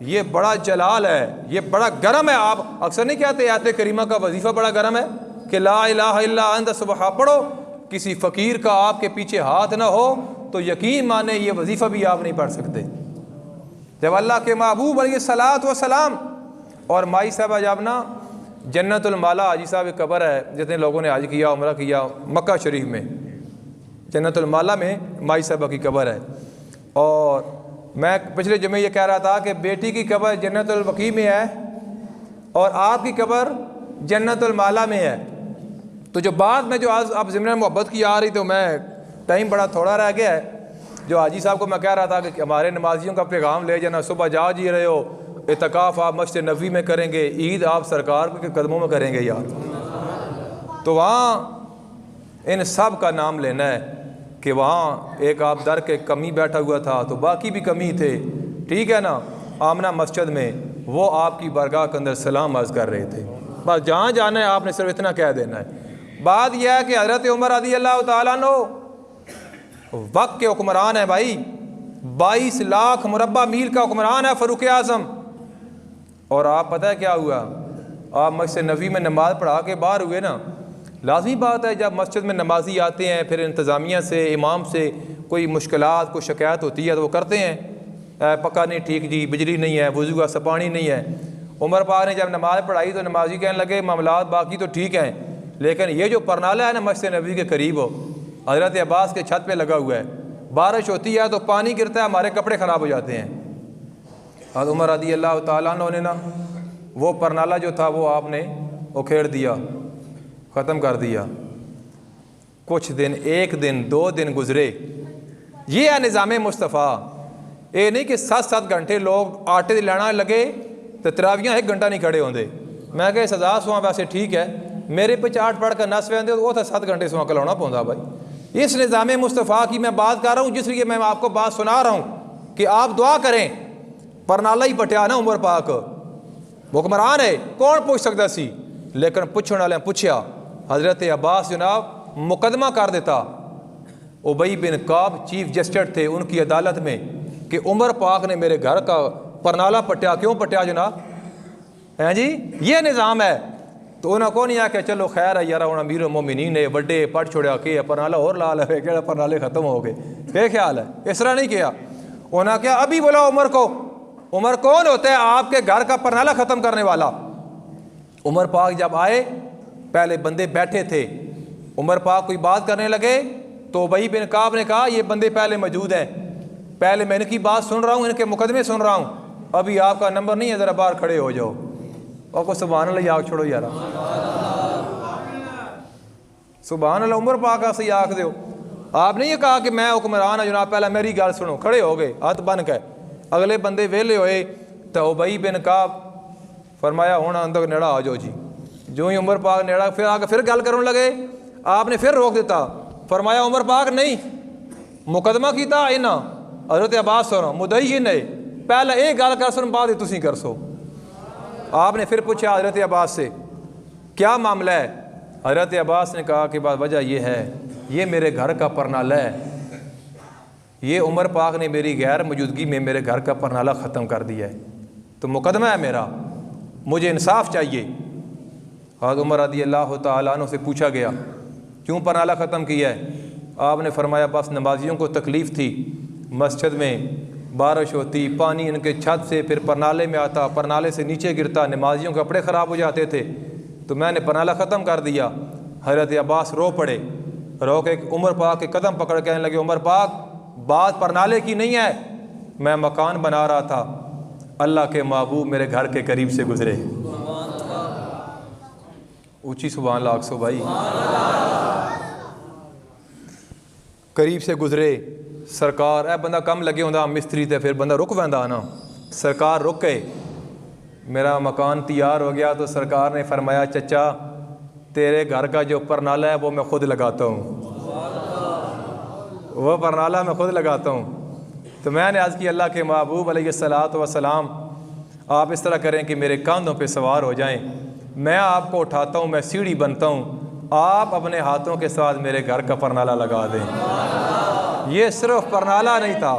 ये बड़ा जलाल है, ये बड़ा गर्म है। आप अक्सर नहीं कहते आयत करीमा का वजीफ़ा बड़ा गर्म है कि ला इलाहा इल्ला अंत सुबह पढ़ो, किसी फ़कीर का आपके पीछे हाथ ना हो तो यकीन माने ये वजीफ़ा भी आप नहीं पढ़ सकते। जब अल्लाह के महबूब अलैहिस्सलात व सलाम और माई साहबा जब ना जन्नतुल माला, हाजी साहब की कब्र है, जितने लोगों ने हज किया उम्रा किया मक्का शरीफ में, जन्नतुल माला में माई साहबा की कब्र है। और मैं पिछले जुमे ये कह रहा था कि बेटी की कब्र जन्नतुल बकी में है और आपकी कब्र जन्नतुल माला में है। तो जो बात में जो आज आप ज़िम्न मोहब्बत की आ रही, तो मैं टाइम बड़ा थोड़ा रह गया है। जो हाजी साहब को मैं कह रहा था कि हमारे नमाजियों का पैगाम ले जाना, सुबह जा जी रहे हो, इत्तिकाफ़ आप मस्जिद नबवी में करेंगे, ईद आप सरकार के कदमों में करेंगे यार, तो वहाँ इन सब का नाम लेना है कि वहाँ एक आप दर के कमी बैठा हुआ था तो बाकी भी कमी थे, ठीक है ना। आमना मस्जिद में वो आपकी बारगाह के अंदर सलाम अर्ज़ कर रहे थे। बस जहाँ जाना है आपने सिर्फ इतना कह देना है। बात यह है कि हज़रत उमर रज़ी अल्लाह तआला अन्हु वक्त के हुक्मरान है भाई, 22 लाख मुरब्बा मील का हुक्मरान है फ़ारूक आज़म। और आप पता है क्या हुआ, आप मस्जिद नबवी में नमाज़ पढ़ा के बाहर हुए ना, लाजमी बात है जब मस्जिद में नमाजी आते हैं फिर इंतज़ामिया से इमाम से कोई मुश्किलात कोई शिकायत होती है तो वो करते हैं, पक्का नहीं ठीक जी, बिजली नहीं है, वज़ू का पानी नहीं है। उमर पाक ने जब नमाज़ पढ़ाई तो नमाजी कहने लगे मामलात बाकी तो ठीक हैं, लेकिन ये जो परनाला है ना मस्जिद नबी के करीब हो, हज़रत अब्बास के छत पे लगा हुआ है, बारिश होती है तो पानी गिरता है, हमारे कपड़े ख़राब हो जाते हैं। हज़रत उमर रज़ी अल्लाह ताला अन्हु ने ना वो परनाला जो था वो आपने उखेड़ दिया, ख़त्म कर दिया। कुछ दिन, एक दिन, 2 दिन गुजरे। ये है निज़ाम मुस्तफ़ा। ये नहीं कि 7-7 घंटे लोग आटे दी लैना लगे तो तरावियाँ 1 घंटा नहीं खड़े होंगे। मैं कहा सजा सुहा वैसे ठीक है, मेरे पे चाट पढ़ कर नस वह वो था 7 घंटे सुहा कलाना पौधा भाई। इस निज़ाम मुस्तफ़ा की मैं बात कर रहा हूँ, जिसलिए मैं आपको बात सुना रहा हूँ कि आप दुआ करें। परनाला ही पटिया ना उमर पाक, हुक्मरान है, कौन पूछ सकता सी, लेकिन पुछने वाले पूछया। हज़रत अब्बास जनाब मुकदमा कर देता। उबई बिन काब चीफ जस्टिस थे उनकी अदालत में कि उमर पाक ने मेरे घर का परनाला पटिया, क्यों पटिया जनाब, हैं जी, ये निज़ाम है। तो उन्होंने को नहीं आके चलो खैर है यार, हूँ अमीर मोमिनीन ने बड़े पढ़ छोड़ा कि परनाला और लाल है, क्या परनाले ख़त्म हो गए, क्या ख्याल है, इस तरह नहीं किया। उन्होंने क्या अभी बोला उमर को, उमर कौन होता है आपके घर का परनाला ख़त्म करने वाला। उमर पाक जब आए, पहले बंदे बैठे थे, उमर पाक कोई बात करने लगे तो उबई बिन काब ने कहा ये बंदे पहले मौजूद हैं, पहले मैं इनकी बात सुन रहा हूँ, इनके मुकदमे सुन रहा हूँ, अभी आपका नंबर नहीं है, ज़रा बाहर खड़े हो जाओ। और को सुभान अल्लाह आग छोड़ो यार, सुभान अल्लाह, उमर पाक का सही आख दो। आपने ये कहा कि मैं हुक्मरान है जनाब, पहले मेरी गल सुनो, खड़े हो गए हाथ बन के। अगले बंदे वेले होए तो उबई बिन काब फरमाया हूँ अंदर नेड़ा आ जाओ जी। जो ही उमर पाक नेड़ा फिर आके फिर गल करने लगे, आपने फिर रोक देता, फरमाया उमर पाक नहीं, मुकदमा किया इना हज़रत अब्बास सुनो मुदई नहीं, पहले एक गल कर सुन बाद तुसी कर सो। आपने फिर पूछा हज़रत अब्बास से क्या मामला है। हज़रत अब्बास ने कहा कि बात वजह यह है, ये मेरे घर का परनाला है, ये उमर पाक ने मेरी गैर मौजूदगी में मेरे घर का परनाला ख़त्म कर दिया है, तो मुकदमा है मेरा, मुझे इंसाफ चाहिए। हज़रत उमर रज़ी अल्लाह तआला अन्हु से पूछा गया क्यों परनाला ख़त्म किया है। आपने फरमाया बस नमाजियों को तकलीफ़ थी, मस्जिद में बारिश होती, पानी इनके छत से फिर परनाले में आता, परनाले से नीचे गिरता, नमाजियों के कपड़े ख़राब हो जाते थे, तो मैंने परनाला ख़त्म कर दिया। हज़रत अब्बास रो पड़े, रो के उमर पाक के कदम पकड़ कहने लगे उमर पाक बात परनाले की नहीं है, मैं मकान बना रहा था, अल्लाह के महबूब मेरे घर के करीब से गुजरे। ऊंची सुभान अल्लाह सो भाई, करीब से गुजरे सरकार। ए बंदा कम लगे होंदा मिस्त्री ते फिर बंदा रुक पैंदा ना, सरकार रुक गए, मेरा मकान तैयार हो गया तो सरकार ने फरमाया चचा तेरे घर का जो परनाला है वो मैं खुद लगाता हूँ, वो परनाला मैं खुद लगाता हूँ। तो मैंने आज की अल्लाह के महबूब अलैहिस्सलातु वस्सलाम आप इस तरह करें कि मेरे कंधों पे सवार हो जाएं, मैं आपको उठाता हूँ, मैं सीढ़ी बनता हूँ, आप अपने हाथों के साथ मेरे घर का परनाला लगा दें। ये सिर्फ परनाला नहीं था,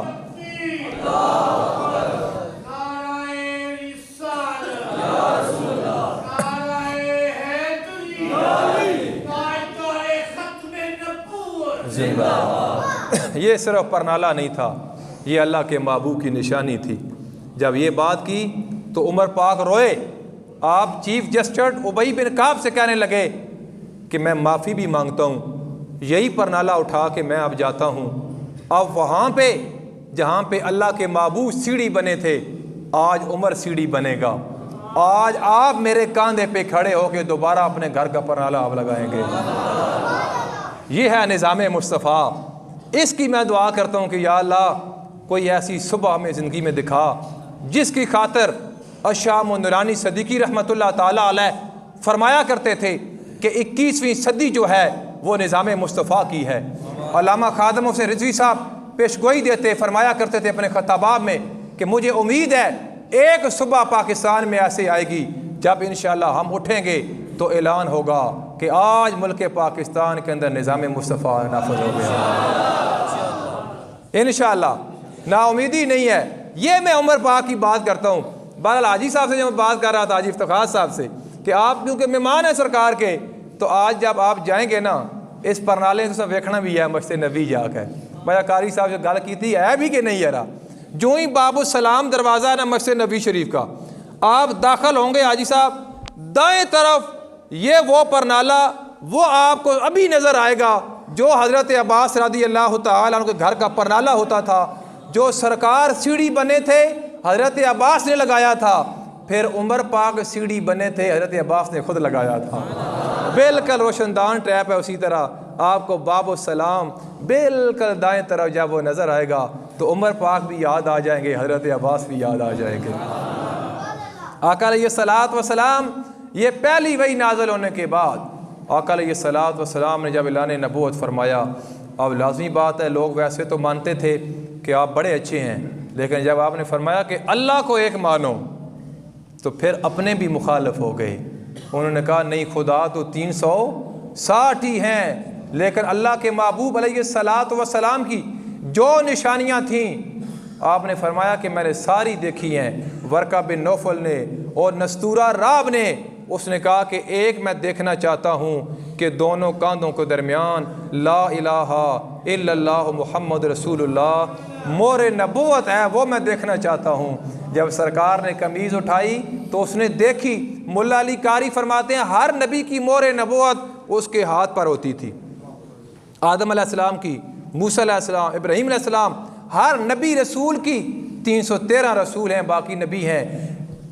ये सिर्फ परनाला नहीं था, ये अल्लाह के महबूब की निशानी थी। जब ये बात की तो उमर पाक रोए। आप चीफ जस्टिस उबई बिन काब से कहने लगे कि मैं माफ़ी भी मांगता हूँ, यही परनाला उठा के मैं अब जाता हूँ, अब वहाँ पे जहाँ पे अल्लाह के महबूब सीढ़ी बने थे आज उमर सीढ़ी बनेगा, आज आप मेरे कांधे पे खड़े होके दोबारा अपने घर का परनाला आप लगाएंगे। ये है निज़ाम मुस्तफ़ा। इसकी मैं दुआ करता हूँ कि या अल्लाह कोई ऐसी सुबह में ज़िंदगी में दिखा जिसकी खातर अशाम नूरानी सदीकी रहमतुल्लाह ताला अलैह फरमाया करते थे कि 21वीं सदी जो है वो निज़ाम मुस्तफ़ा की है। अल्लामा खादम हुसैन रिज़वी साहब पेशगोई देते फरमाया करते थे अपने खताबाब में कि मुझे उम्मीद है एक सुबह पाकिस्तान में ऐसे आएगी जब इंशाअल्लाह हम उठेंगे तो ऐलान होगा कि आज मुल्क पाकिस्तान के अंदर निज़ाम मुस्तफ़ा नाफिज़ हो गया इंशाअल्लाह। नाउमीदी नहीं है। ये मैं उमर पाक की बात करता हूँ। बहरहाल हाजी साहब से जब मैं बात कर रहा था, हाजी इफ्तिखार साहब से, कि आप क्योंकि मेहमान हैं सरकार के, तो आज जब आप जाएंगे ना इस परनाले तो सब देखना भी है मस्जिद नबी जाकर। भाई कारी साहब से गल की थी है भी कि नहीं यारा, जो ही बाबू सलाम दरवाज़ा ना मस्जिद नबी शरीफ का, आप दाखिल होंगे हाजी साहब, दाएं तरफ ये वो परनाला वो आपको अभी नज़र आएगा जो हज़रत अब्बास रज़ी अल्लाह तआला अन्हु के घर का परनाला होता था, जो सरकार सीढ़ी बने थे हज़रत अब्बास ने लगाया था, फिर उमर पाक सीढ़ी बने थे हज़रत अब्बास ने खुद लगाया था। बिल्कुल रोशनदान ट्रैप है। उसी तरह आपको बाबो सलाम बिल्कुल दाएं तरफ जब वो नज़र आएगा तो उमर पाक भी याद आ जाएंगे, हज़रत अब्बास भी याद आ जाएंगे। आका अलैहिस्सलात व सलाम ये पहली वही नाज़िल होने के बाद आका अलैहिस्सलात व सलाम ने जब ऐलान नबूवत फरमाया, अब लाज़मी बात है लोग वैसे तो मानते थे कि आप बड़े अच्छे हैं, लेकिन जब आपने फरमाया कि अल्लाह को एक मानो तो फिर अपने भी मुखालिफ हो गए। उन्होंने कहा नहीं, खुदा तो 360 ही हैं, लेकिन अल्लाह के महबूब अलैहिस्सलात व सलाम की जो निशानियाँ थीं आपने फरमाया कि मैंने सारी देखी हैं। वर्का बिन नौफल ने और नस्तूरा राब ने उसने कहा कि एक मैं देखना चाहता हूँ कि दोनों कांधों के दरमियान ला इलाहा इल्लल्लाह मुहम्मद रसूलुल्लाह मोरे नबूवत है, वो मैं देखना चाहता हूँ। जब सरकार ने कमीज़ उठाई तो उसने देखी। मुल्ला अली कारी फरमाते हैं हर नबी की मोरे नबूवत उसके हाथ पर होती थी। आदम अलैहिस्सलाम की, मूसा अलैहिस्सलाम, इब्राहीम अलैहिस्सलाम, हर नबी रसूल की 313 रसूल हैं, बाकी नबी हैं,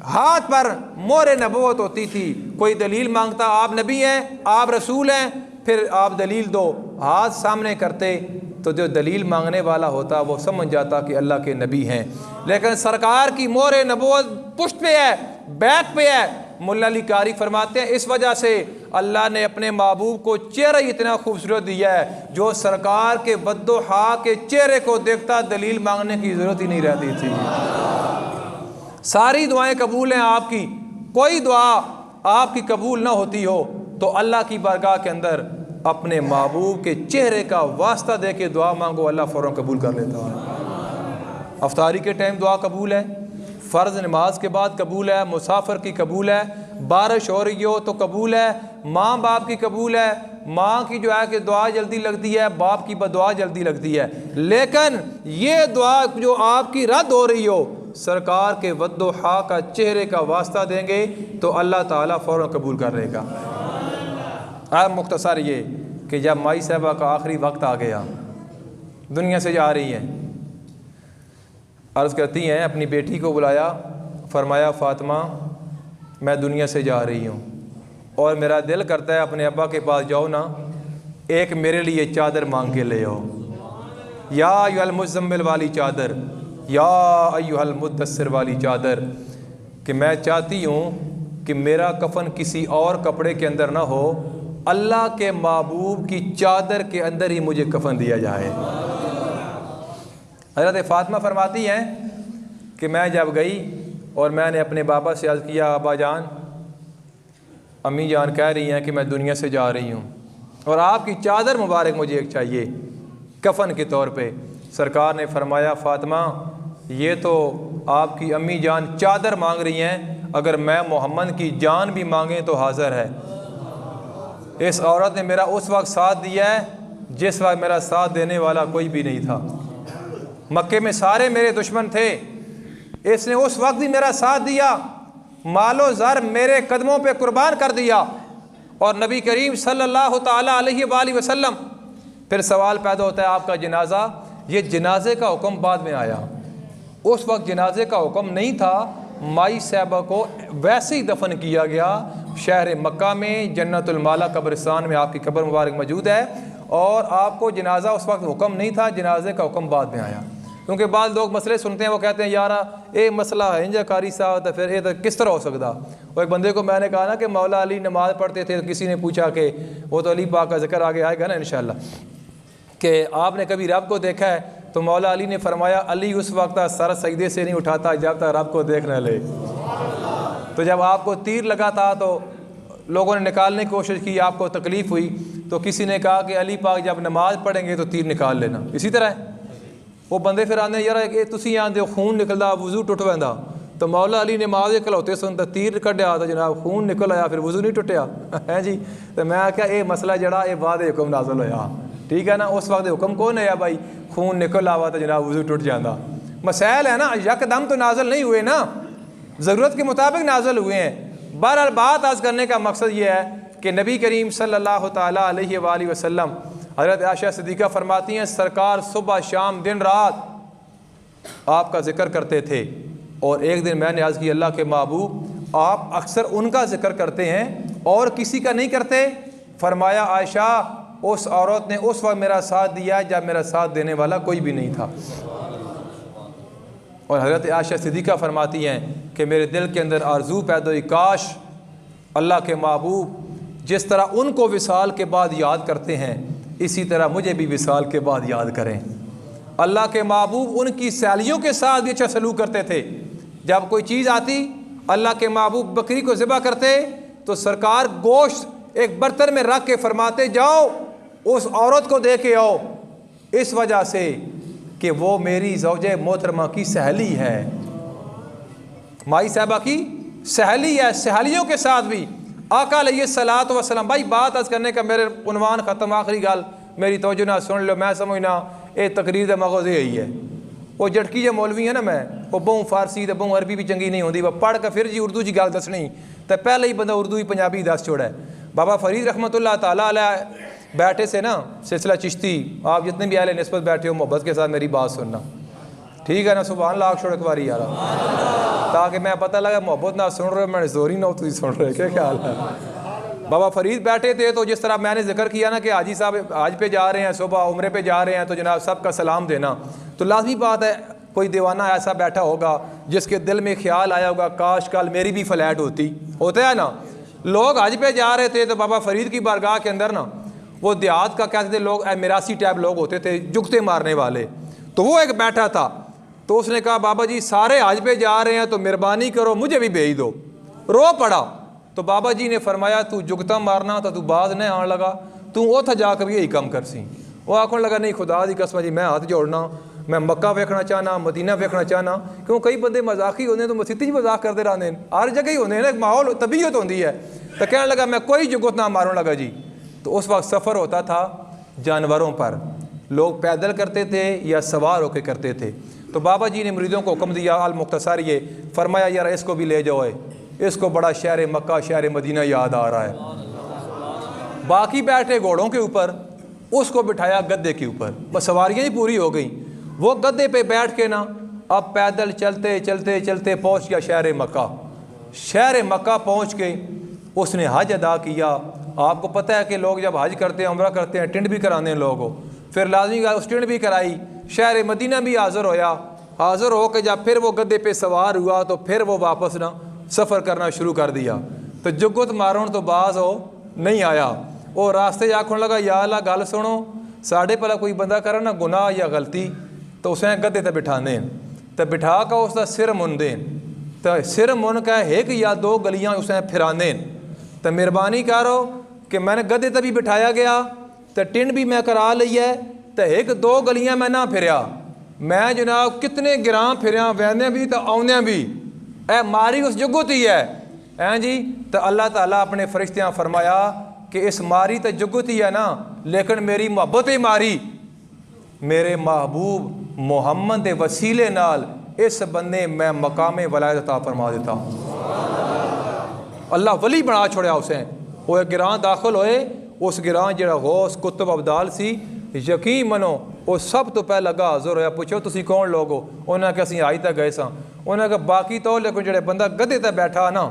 हाथ पर मोरे नबूवत होती थी। कोई दलील मांगता आप नबी हैं, आप रसूल हैं, फिर आप दलील दो, हाथ सामने करते तो जो दलील मांगने वाला होता वो समझ जाता कि अल्लाह के नबी हैं। लेकिन सरकार की मोरे नबूवत पुष्ट पे है, बैक पे है। मुल्ला अली कारी फरमाते हैं इस वजह से अल्लाह ने अपने महबूब को चेहरा ही इतना खूबसूरत दिया है जो सरकार के बद्दोहा के चेहरे को देखता दलील मांगने की ज़रूरत ही नहीं रहती थी। सारी दुआएं कबूल हैं आपकी, कोई दुआ आपकी कबूल ना होती हो तो अल्लाह की बारगाह के अंदर अपने महबूब के चेहरे का वास्ता दे के दुआ मांगो, अल्लाह फ़ौरन कबूल कर लेता है। अफ्तारी के टाइम दुआ कबूल है, फ़र्ज़ नमाज के बाद कबूल है, मुसाफिर की कबूल है, बारिश हो रही हो तो कबूल है, माँ बाप की कबूल है। माँ की जो है कि दुआ जल्दी लगती है, बाप की बदुआ जल्दी लगती है, लेकिन ये दुआ जो आपकी रद्द हो रही हो सरकार के वद्दोहा का चेहरे का वास्ता देंगे तो अल्लाह ताला फ़ौरन कबूल कर लेगा। अब मुख्तसर ये कि जब माई साहबा का आखिरी वक्त आ गया, दुनिया से जा रही हैं, अर्ज़ करती हैं अपनी बेटी को बुलाया, फरमाया फ़ातिमा मैं दुनिया से जा रही हूँ और मेरा दिल करता है अपने अब्बा के पास जाओ ना, एक मेरे लिए चादर मांग के ले आओ, या अय्युहल मुज़्ज़म्मिल वाली चादर, या अय्युहल मुद्दस्सिर वाली चादर, कि मैं चाहती हूँ कि मेरा कफन किसी और कपड़े के अंदर ना हो, अल्लाह के महबूब की चादर के अंदर ही मुझे कफन दिया जाए। हज़रत फ़ातिमा फरमाती हैं कि मैं जब गई और मैंने अपने बाबा से अर्ज़ किया अब्बा जान, अम्मी जान कह रही हैं कि मैं दुनिया से जा रही हूँ और आपकी चादर मुबारक मुझे एक चाहिए कफन के तौर पे। सरकार ने फरमाया फ़ातिमा ये तो आपकी अम्मी जान चादर मांग रही हैं, अगर मैं मोहम्मद की जान भी मांगें तो हाज़िर है। इस औरत ने मेरा उस वक्त साथ दिया है जिस वक्त मेरा साथ देने वाला कोई भी नहीं था। मक्के में सारे मेरे दुश्मन थे, इसने उस वक्त भी मेरा साथ दिया, मालो ज़र मेरे कदमों पे कुर्बान कर दिया। और नबी करीम सल्लल्लाहु ताला अलैहि वसल्लम, फिर सवाल पैदा होता है आपका जनाजा, ये जनाजे का हुक्म बाद में आया, उस वक्त जनाजे का हुक्म नहीं था। माई साहबा को वैसे ही दफन किया गया शहर मक्का में, जन्नतुल माला कब्रिस्तान में आपकी कब्र मुबारक मौजूद है, और आपको जनाजा उस वक्त हुक्म नहीं था, जनाजे का हुक्म बाद में आया। क्योंकि बाद लोग मसले सुनते हैं, वो कहते हैं यार ये मसला है इंजा कारी साहब तो फिर ये तो किस तरह हो सकता। और एक बंदे को मैंने कहा ना कि मौला अली नमाज़ पढ़ते थे, तो किसी ने पूछा कि वो तो अली पाक का जिक्र आगे आएगा ना इंशाअल्लाह, कि आपने कभी रब को देखा है? तो मौला अली ने फरमाया अली उस वक्त सर सजदे से नहीं उठाता जब तक रब को देख न ले। तो जब आपको तीर लगा था तो लोगों ने निकालने की कोशिश की, आपको तकलीफ़ हुई, तो किसी ने कहा कि अली पाक जब नमाज़ पढ़ेंगे तो तीर निकाल लेना। इसी तरह वो बंदे फिर आते यार कि तुसी आंदे खून निकलदा वज़ू टुट पैंदा, तो मौला अली नमाज़ खलौते सुन तो तीर कढ़िया तो जनाब खून निकल आया, फिर वज़ू नहीं टुटिया है जी। तो मैं आख्या ये मसला जड़ा ये बाद हुक्म नाज़िल होया, ठीक है ना, उस वक्त हुक्म कौन है भाई खून निकल आवा तो जनाब वज़ू टुट जाता। मसैल है ना, यकदम तो नाज़िल नहीं हुए ना, ज़रूरत के मुताबिक नाज़िल हुए हैं। बहरहाल बात आज करने का मकसद ये है कि नबी करीम सल्लल्लाहु ताला अलैहि वसल्लम हज़रत आयशा सिद्दीक़ा फरमाती हैं, सरकार सुबह शाम दिन रात आपका ज़िक्र करते थे। और एक दिन मैंने अर्ज़ की, अल्लाह के महबूब आप अक्सर उनका ज़िक्र करते हैं और किसी का नहीं करते। फरमाया, आयशा उस औरत ने उस वक्त मेरा साथ दिया जब मेरा साथ देने वाला कोई भी नहीं था। और हज़रत आयशा सिद्दीक़ा फरमाती हैं कि मेरे दिल के अंदर आरज़ू पैदा हुई, काश अल्लाह के महबूब जिस तरह उनको विसाल के बाद याद करते हैं इसी तरह मुझे भी विसाल के बाद याद करें। अल्लाह के महबूब उनकी सहेलियों के साथ भी अच्छा सलूक करते थे। जब कोई चीज़ आती, अल्लाह के महबूब बकरी को ज़िबा करते तो सरकार गोश्त एक बर्तन में रख के फरमाते, जाओ उस औरत को दे के आओ, इस वजह से कि वो मेरी ज़ौजे मोहतरमा की सहेली है, माई साहबा की सहेली है। सहेलियों के साथ भी आका अलैहिस्सलातु वस्सलाम। भाई बात आज करने का मेरे उन्वान ख़त्म, आखिरी गाल मेरी तवज्जो ना सुन लो, मैं समझना ये तकरीर का मगज़ यही है। वो जटकी जो मौलवी है ना, मैं वो बहु फारसी तो बहु अरबी भी चंगी नहीं होती, वह पढ़ के फिर जी उर्दू की गल दसनी तो पहले ही बंदा उर्दू ही पंजाबी दस छोड़ा है। बाबा फरीद रहमतुल्लाह ताला अलैह बैठे से ना, सिलसिला चिश्ती, आप जितने भी अहले निस्बत बैठे हो मोहब्बत के साथ मेरी बात सुनना, ठीक है ना। सुभान अल्लाह छोड़ एक बारी यार, ताकि मैं पता लगा मोहब्बत ना सुन रहे हो, मैंने जोरी ना तुझे सुन रहे, क्या ख्याल है। बाबा फरीद बैठे थे तो जिस तरह मैंने जिक्र किया ना कि हाजी साहब हज पे जा रहे हैं, सुबह उम्रे पे जा रहे हैं, तो जनाब सबका सलाम देना। तो लाजमी बात है कोई दीवाना ऐसा बैठा होगा जिसके दिल में ख्याल आया होगा, काश कल मेरी भी फ्लैट होती, होता है ना। लोग हज पे जा रहे थे तो बाबा फरीद की बारगाह के अंदर ना, वो देहात का कहते थे लोग, मिरासी टाइप लोग होते थे, जुगते मारने वाले। तो वो एक बैठा था, तो उसने कहा, बाबा जी सारे हज पे जा रहे हैं तो मेहरबानी करो मुझे भी भेज दो। रो पड़ा। तो बाबा जी ने फरमाया, तू जुगता मारना तो तू बाज न आने लगा, तू उत जाकर भी यही कम कर सी। वो आखन लगा, नहीं खुदा दी कसम जी मैं हाथ जोड़ना, मैं मक्का वेखना चाहना, मदीना वेखना चाहना। क्यों कई बंदे मजाकी होने तो मसीती च मजाक करते रहते हैं, हर जगह ही होने ना, एक माहौल तबीयत होती है। तो कहने लगा मैं कोई जुगत ना मारूँ लगा जी। तो उस वक्त सफ़र होता था जानवरों पर, लोग पैदल करते थे या सवार होकर करते थे। तो बाबा जी ने मुरीदों को हुक्म दिया, अल मुख्तसर ये फरमाया, यार इसको भी ले जाओ, इसको बड़ा शहर मक्का शहर मदीना याद आ रहा है। बाकी बैठे घोड़ों के ऊपर, उसको बिठाया गद्दे के ऊपर, बस सवारियाँ ही पूरी हो गई। वो गद्दे पे बैठ के ना अब पैदल चलते चलते चलते पहुँच गया शहर मक्का। शहर मक्का पहुँच के उसने हज अदा किया। आपको पता है कि लोग जब हज करते हैं, उम्रा करते हैं, टिंड भी कराने हैं लोगों, फिर लाजमी उस टिंड भी कराई। शहर मदीना भी हाज़िर होया, हाज़िर हो के जब फिर वो गद्दे पे सवार हुआ तो फिर वो वापस ना सफ़र करना शुरू कर दिया। तो जुगत मारोन तो बाज हो नहीं आया। वो रास्ते आखन लगा, या अल्लाह गल सुनो, साढ़े भला कोई बंदा करे ना गुनाह या गलती तो उसे गद्दे ते बिठाने, तो बिठा कर उसका सिर मुन देन, तो सिर मुन का एक या दो गलियाँ उसे फिराने। तो मेहरबानी करो कि मैंने गद्दे ते भी बिठाया गया, तो टिंड भी मैं करा ली है, तो एक दो गलियाँ मैं ना फिरिया, मैं जनाब कितने गिरां फिरिया, वैने भी तो आने भी, ए मारी उस जुगत ही है जी। तो अल्लाह ताला अपने फरिश्तियाँ फरमाया कि इस मारी तो जुगत ही है ना, लेकिन मेरी मोहब्बत ही मारी, मेरे महबूब मोहम्मद के वसीले नाल इस बंदे मैं मकाम वलायत अता फरमा देता हूँ। अल्लाह वली बना छोड़ा उसे। वो एक गिरां दाखिल होए, उस गिरां जरा गौस कुतुब अब्दाल सी, यकीन मनो वो सब तो पहले लगा हाज़िर होया, पूछो तुसी कौन लोग हो, उन्हें कि असीं आज तक गए सां। उन्हें कहा बाकी तो लेकिन जो बंदा गधे ते बैठा ना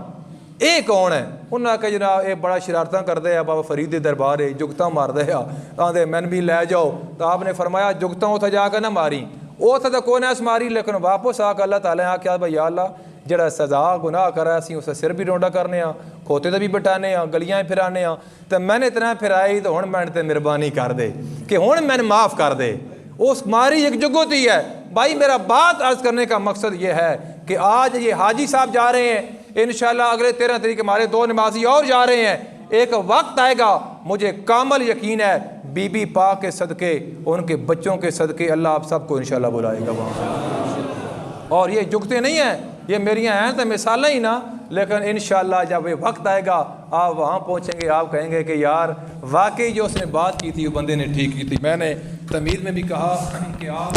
ये कौन है। उन्हें कहा जनाब ये बड़ा शरारतां करते हैं, बाबा फरीद के दरबार है, जुगतां मारते हैं, आंदे मैन भी लै जाओ। तो आपने फरमाया जुगतां उत्थे जाकर ना मारी, उत्थे तो कौन ऐस मारी, लेकिन वापस आकर अल्लाह ताला आख्या भाई अल्लाह जरा सजा गुनाह करा असीं उस सिर भी रोंडा करने, खोते तो भी बिठाने, गलियाँ फिराने, तो मैंने इतना फिराई तो हुण मैंने ते मेहरबानी कर दे कि हुण मैंने माफ़ कर दे। उस मारी एक जुगत ही है। भाई मेरा बात अर्ज करने का मकसद ये है कि आज ये हाजी साहब जा रहे हैं, इंशाल्लाह अगले 13 तारीख हमारे 2 नमाजी और जा रहे हैं। एक वक्त आएगा, मुझे कामल यकीन है, बीबी पाक के सदके, उनके बच्चों के सदके अल्लाह आप सबको इंशाल्लाह बुलाएगा वहाँ। और ये जुगते नहीं हैं, ये मेरियाँ हैं तो मिसालें ही ना, लेकिन इंशाल्लाह जब ये वक्त आएगा आप वहाँ पहुँचेंगे, आप कहेंगे कि यार वाकई जो उसने बात की थी वो बंदे ने ठीक की थी। मैंने तमीज़ में भी कहा कि आप